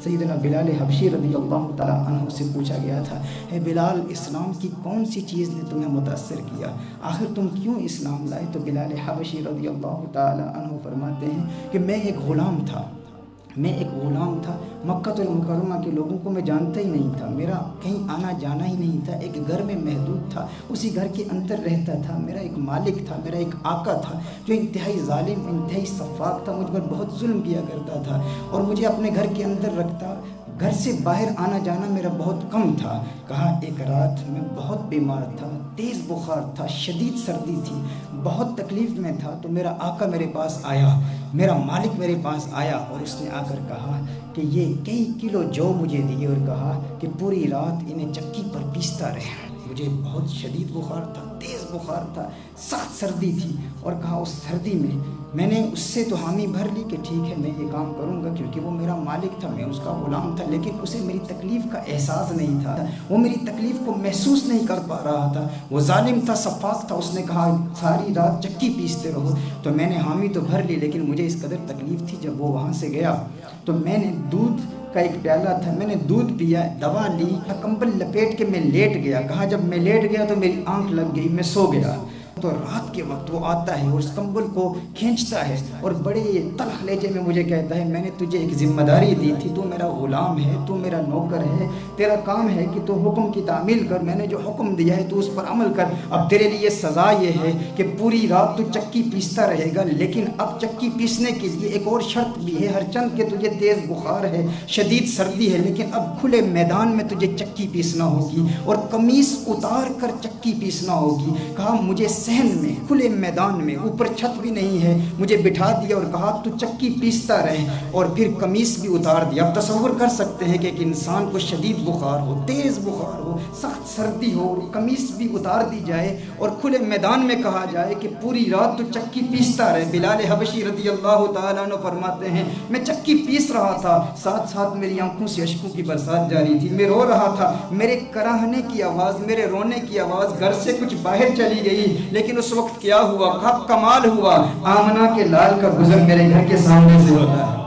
سیدنا بلال حبشی رضی اللہ تعالیٰ عنہ سے پوچھا گیا تھا، اے بلال اسلام کی کون سی چیز نے تمہیں متاثر کیا، آخر تم کیوں اسلام لائے؟ تو بلال حبشی رضی اللہ تعالیٰ عنہ فرماتے ہیں کہ میں ایک غلام تھا، مکہ المکرمہ کے لوگوں کو میں جانتا ہی نہیں تھا، میرا کہیں آنا جانا ہی نہیں تھا، ایک گھر میں محدود تھا، اسی گھر کے اندر رہتا تھا، میرا ایک مالک تھا، میرا ایک آقا تھا جو انتہائی ظالم، انتہائی سفاک تھا، مجھ پر بہت ظلم کیا کرتا تھا اور مجھے اپنے گھر کے اندر رکھتا، گھر سے باہر آنا جانا میرا بہت کم تھا۔ کہا ایک رات میں بہت بیمار تھا، تیز بخار تھا، شدید سردی تھی، بہت تکلیف میں تھا، تو میرا آقا میرے پاس آیا، میرا مالک میرے پاس آیا اور اس نے آ کر کہا کہ یہ کئی کلو جو مجھے دیے اور کہا کہ پوری رات انہیں چکی پر پیستا رہے۔ مجھے بہت شدید بخار تھا، تیز بخار تھا، سخت سردی تھی اور کہا اس سردی میں نے اس سے تو حامی بھر لی کہ ٹھیک ہے میں یہ کام کروں گا، کیونکہ وہ میرا مالک تھا، میں اس کا غلام تھا، لیکن اسے میری تکلیف کا احساس نہیں تھا، وہ میری تکلیف کو محسوس نہیں کر پا رہا تھا، وہ ظالم تھا، سفاک تھا۔ اس نے کہا ساری رات چکی پیستے رہو، تو میں نے حامی تو بھر لی، لیکن مجھے اس قدر تکلیف تھی۔ جب وہ وہاں سے گیا تو میں نے دودھ کا ایک پیالہ تھا، میں نے دودھ پیا، دوا لی، کمبل لپیٹ کے میں لیٹ گیا۔ کہا جب میں لیٹ گیا تو میری آنکھ لگ گئی، میں سو گیا۔ تو رات کے وقت وہ آتا ہے اور اس کمبل کو کھینچتا ہے اور بڑے تلخ لہجے میں مجھے کہتا ہے میں نے تجھے ایک ذمہ داری دی تھی، تو میرا غلام ہے، تو میرا نوکر ہے، تیرا کام ہے کہ تو حکم کی تعمیل کر، میں نے جو حکم دیا ہے تو اس پر عمل کر۔ اب تیرے لیے سزا یہ ہے کہ پوری رات تو چکی پیستا رہے گا، لیکن اب چکی پیسنے کے لیے ایک اور شرط بھی ہے، ہر چند کہ تجھے تیز بخار ہے، شدید سردی ہے، لیکن اب کھلے میدان میں تجھے چکی پیسنا ہوگی اور قمیص اتار کر چکی پیسنا ہوگی۔ کہا مجھے صحن میں، کھلے میدان میں، اوپر چھت بھی نہیں ہے، مجھے بٹھا دیا اور کہا تو چکی پیستا رہے، اور پھر قمیص بھی اتار دیا۔ اب تصور کر سکتے ہیں کہ ایک انسان کو شدید بخار ہو، تیز بخار ہو، سخت سردی ہو، قمیص بھی اتار دی جائے اور کھلے میدان میں کہا جائے کہ پوری رات تو چکی پیستا رہے۔ بلال حبشی رضی اللہ تعالیٰ عنہ فرماتے ہیں میں چکی پیس رہا تھا، ساتھ ساتھ میری آنکھوں سے اشکوں کی برسات جاری تھی، میں رو رہا تھا، میرے کراہنے کی آواز، میرے رونے کی آواز گھر سے کچھ باہر چلی گئی، لیکن اس وقت کیا ہوا؟ کمال ہوا، آمنہ کے لال کا گزر میرے گھر کے سامنے سے ہوتا ہے،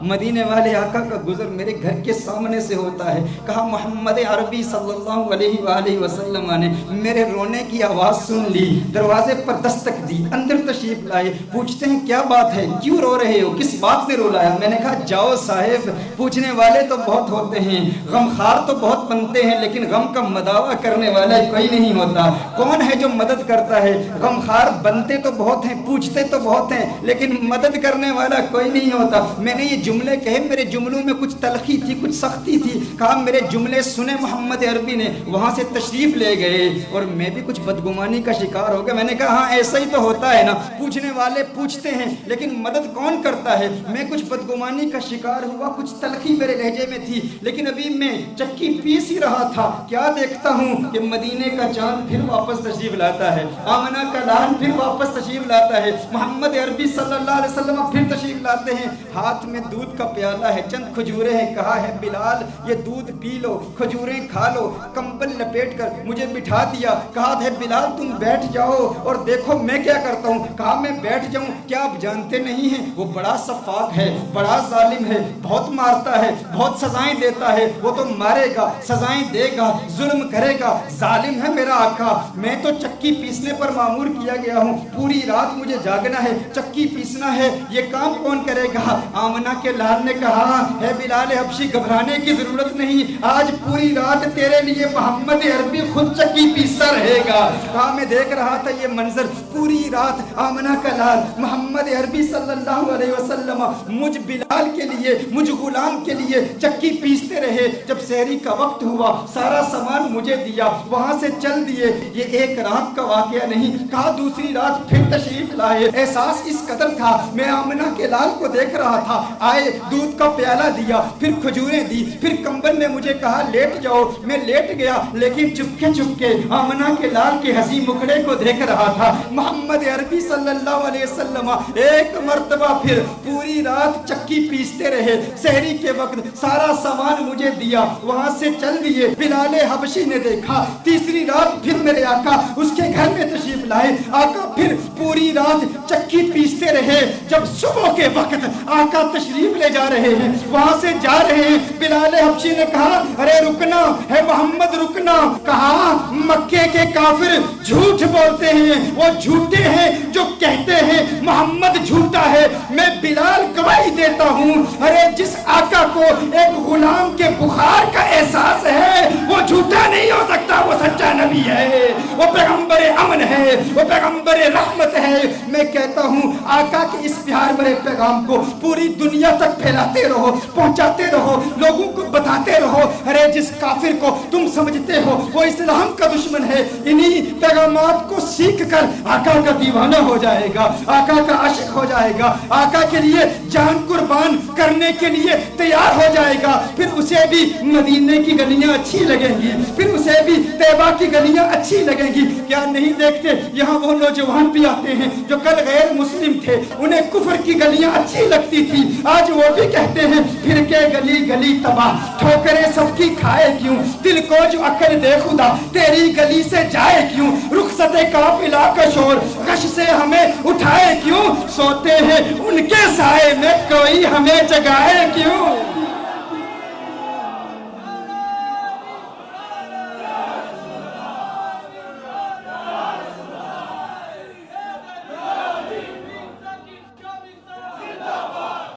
مدینے والے آقا کا گزر میرے گھر کے سامنے سے ہوتا ہے۔ کہا محمد عربی صلی اللہ علیہ وآلہ وسلم نے میرے رونے کی آواز سن لی، دروازے پر دستک دی، اندر تشریف لائے، پوچھتے ہیں کیا بات ہے، کیوں رو رہے ہو، کس بات نے رولایا؟ میں نے کہا جاؤ صاحب، پوچھنے والے تو بہت ہوتے ہیں، غمخوار تو بہت بنتے ہیں، لیکن غم کا مداوع کرنے والا کوئی نہیں ہوتا۔ کون ہے جو مدد کرتا ہے؟ غمخوار بنتے تو بہت ہیں، پوچھتے تو بہت ہیں، لیکن مدد کرنے والا کوئی نہیں ہوتا۔ میں نے یہ جملے کہے، میرے جملوں میں کچھ تلخی تھی، کچھ سختی تھی، کہا میرے جملے سنے محمد عربی نے، وہاں سے تشریف لے گئے اور میں بھی کچھ بدگمانی کا شکار ہو گیا۔ میں نے کہا ہاں ایسا ہی تو ہوتا ہے نا، پوچھنے والے پوچھتے ہیں لیکن مدد کون کرتا ہے؟ میں کچھ بدگمانی کا شکار ہوا، کچھ تلخی میرے لہجے میں تھی، لیکن ابھی میں چکی پیس ہی رہا تھا، کیا دیکھتا ہوں کہ مدینے کا چاند پھر واپس تشریف لاتا ہے، آمنہ کا لال پھر واپس تشریف لاتا ہے، محمد عربی صلی اللہ علیہ وسلم پھر تشریف لاتے ہیں، ہاتھ میں دودھ کا پیالہ ہے، چند کھجوریں ہیں، کہا ہے بلال یہ دودھ پی لو، کھجوریں کھا لو، کمبل لپیٹ کر مجھے بٹھا دیا، کہا ہے بلال تم بیٹھ جاؤ اور دیکھو میں کیا کرتا ہوں۔ کہا میں بیٹھ جاؤں؟ کیا آپ جانتے نہیں ہیں وہ بڑا سفاک ہے، بڑا ظالم ہے، بہت مارتا ہے، بہت سزائیں دیتا ہے، وہ تو مارے گا، سزائیں دے گا، ظلم کرے گا، ظالم ہے میرا آقا، میں تو چکی پیسنے پر معمور کیا گیا ہوں، پوری رات مجھے جاگنا ہے، چکی پیسنا ہے، یہ کام کون کرے گا؟ آمنہ کے لال نے کہا ہے بلال حبشی گھبرانے کی ضرورت نہیں، آج پوری رات تیرے لیے محمد عربی خود چکی پیستا رہے گا۔ کہا میں دیکھ رہا تھا یہ منظر، پوری رات آمنہ کا لال محمد عربی صلی اللہ علیہ وسلم مجھ بلال کے لیے، مجھ غلام کے لیے چکی پیستے رہے۔ جب سحری کا وقت ہوا سارا سامان مجھے دیا، وہاں سے چل دیے، یہ ایک رات کا واقعہ نہیں، کہا دوسری رات پھر تشریف لائے، احساس اس قدر تھا میں آمنہ کے لال کو دیکھ رہا تھا، آئے دودھ کا پیالہ دیا، پھر کھجوریں دی، پھر کمبل میں مجھے کہا لیٹ جاؤ، میں لیٹ گیا، لیکن چپکے چپکے آمنہ کے لال کے ہنسی مکھڑے کو دیکھ رہا تھا۔ محمد عربی صلی اللہ علیہ وسلم ایک مرتبہ پھر پوری رات چکی پیستے رہے، سحری کے وقت سارا سامان مجھے دیا, وہاں سے چل دیے. بلال حبشی نے دیکھا, تیسری رات پھر میرے آقا اس کے گھر میں تشریف لائے. آقا پھر پوری رات چکی پیستے رہے. جب صبح کے وقت آقا تشریف لے جا رہے ہیں, وہاں سے جا رہے ہیں, بلال حبشی نے کہا ارے رکنا ہے محمد رکنا. کہا مکے کے کافر جھوٹ بولتے ہیں, وہ جھوٹے ہیں جو کہتے ہیں محمد جھوٹا ہے. میں بلال گواہی دیتا ہوں, ارے جس آقا کو ایک غلام کے بخار کا احساس ہے وہ جھوٹا نہیں ہو سکتا, وہ سچا نبی ہے, وہ پیغمبر امن ہے, وہ پیغمبر رحمت ہے. میں کہتا ہوں آقا کے اس پیار بھرے پیغام کو پوری دنیا تک پھیلاتے رہو, پہنچاتے رہو, لوگوں کو بتاتے رہو. ارے جس کافر کو تم سمجھتے ہو وہ اسلام کا دشمن ہے, انہی پیغامات کو سیکھ کر آقا کا دیوانہ ہو جائے گا, آقا کا عاشق ہو جائے گا, آقا کے لیے جان قربان کرنے کے لیے تیار ہو جائے گا. پھر اسے بھی مدینے کی گلیاں اچھی لگیں گی, پھر اسے بھی طیبہ کی گلیاں اچھی لگیں گی. کیا نہیں دیکھتے یہاں وہ نوجوان بھی آتے ہیں جو کل غیر مسلم تھے, انہیں کفر کی گلیاں اچھی لگتی تھی, آج وہ بھی کہتے ہیں پھر کے گلی گلی تباہ, ٹھوکریں سب کی کھائے کیوں, دل کو جو عقل دے خدا تیری گلی سے جائے کیوں, رخصت قافلہ کا شور غش سے ہمیں اٹھائے کیوں, سوتے ہیں ان کے سائے میں کوئی ہمیں جگائے کیوں.